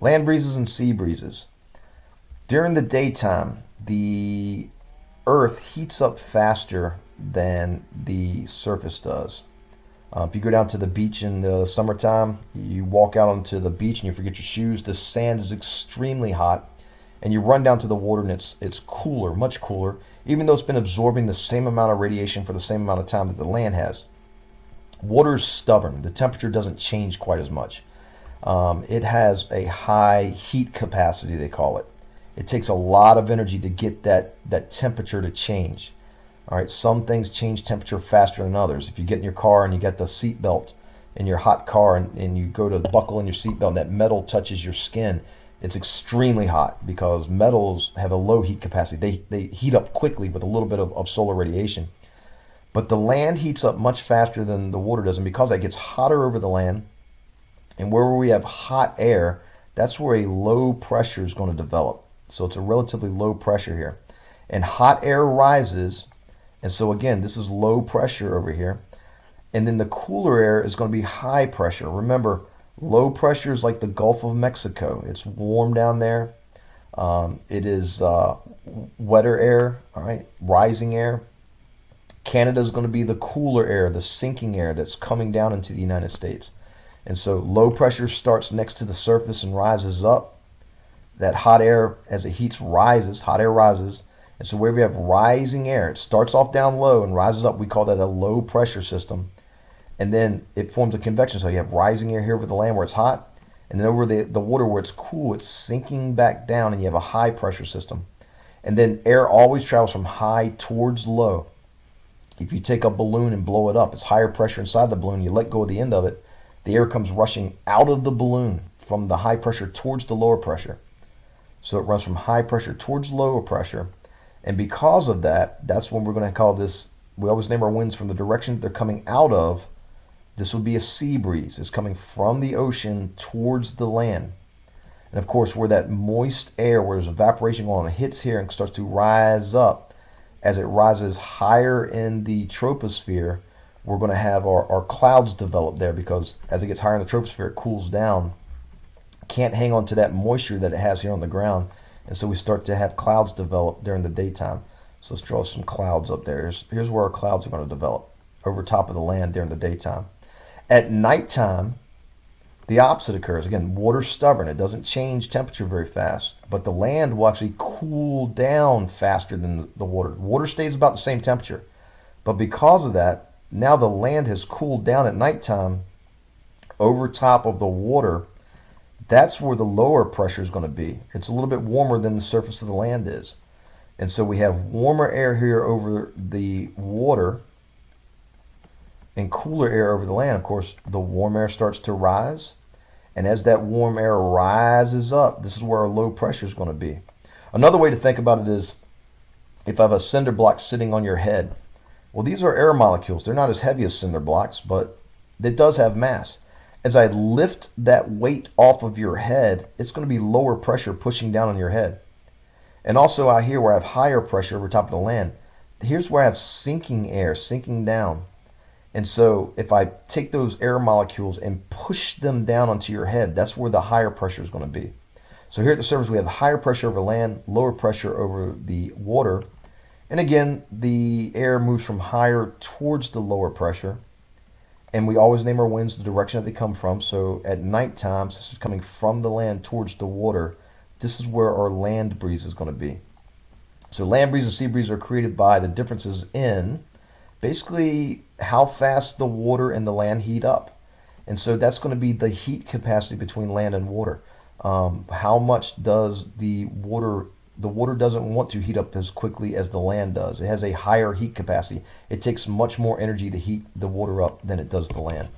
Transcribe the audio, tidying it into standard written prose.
Land breezes and sea breezes. During the daytime, the Earth heats up faster than the surface does. If you go down to the beach in the summertime, you walk out onto the beach and you forget your shoes. The sand is extremely hot, and you run down to the water and it's cooler, much cooler, even though it's been absorbing the same amount of radiation for the same amount of time that the land has. Water is stubborn. The temperature doesn't change quite as much. It has a high heat capacity, they call it. It takes a lot of energy to get that temperature to change. All right, some things change temperature faster than others. If you get in your car and you get the seat belt in your hot car and you go to buckle in your seat belt and that metal touches your skin, it's extremely hot because metals have a low heat capacity. They heat up quickly with a little bit of solar radiation. But the land heats up much faster than the water does, and because that gets hotter over the land, and where we have hot air, that's where a low pressure is going to develop. So it's a relatively low pressure here. And hot air rises, and so again, this is low pressure over here. And then the cooler air is going to be high pressure. Remember, low pressure is like the Gulf of Mexico. It's warm down there. It is wetter air, all right, rising air. Canada is going to be the cooler air, the sinking air that's coming down into the United States. And so low pressure starts next to the surface and rises up. That hot air, as it heats, rises. Hot air rises. And so where we have rising air, it starts off down low and rises up. We call that a low pressure system. And then it forms a convection. So you have rising air here over the land where it's hot. And then over the water where it's cool, it's sinking back down and you have a high pressure system. And then air always travels from high towards low. If you take a balloon and blow it up, it's higher pressure inside the balloon. You let go of the end of it. The air comes rushing out of the balloon from the high pressure towards the lower pressure. So it runs from high pressure towards lower pressure. And because of that, that's when we're going to call this, we always name our winds from the direction they're coming out of. This would be a sea breeze. It's coming from the ocean towards the land. And of course, where that moist air, where there's evaporation going on, it hits here and starts to rise up. As it rises higher in the troposphere, we're going to have our clouds develop there because as it gets higher in the troposphere, it cools down. Can't hang on to that moisture that it has here on the ground. And so we start to have clouds develop during the daytime. So let's draw some clouds up there. Here's where our clouds are going to develop over top of the land during the daytime. At nighttime, the opposite occurs. Again, water's stubborn. It doesn't change temperature very fast. But the land will actually cool down faster than the water. Water stays about the same temperature. But because of that, now the land has cooled down at nighttime over top of the water. That's where the lower pressure is going to be. It's a little bit warmer than the surface of the land is. And so we have warmer air here over the water and cooler air over the land. Of course, the warm air starts to rise. And as that warm air rises up, this is where our low pressure is going to be. Another way to think about it is if I have a cinder block sitting on your head. Well, these are air molecules. They're not as heavy as cinder blocks, but it does have mass. As I lift that weight off of your head, it's going to be lower pressure pushing down on your head. And also out here where I have higher pressure over top of the land, here's where I have sinking air, sinking down. And so if I take those air molecules and push them down onto your head, that's where the higher pressure is going to be. So here at the surface, we have higher pressure over land, lower pressure over the water. And again, the air moves from higher towards the lower pressure. And we always name our winds the direction that they come from. So at night times, this is coming from the land towards the water. This is where our land breeze is going to be. So land breeze and sea breeze are created by the differences in basically how fast the water and the land heat up. And so that's going to be the heat capacity between land and water. How much does the water doesn't want to heat up as quickly as the land does. It has a higher heat capacity. It takes much more energy to heat the water up than it does the land.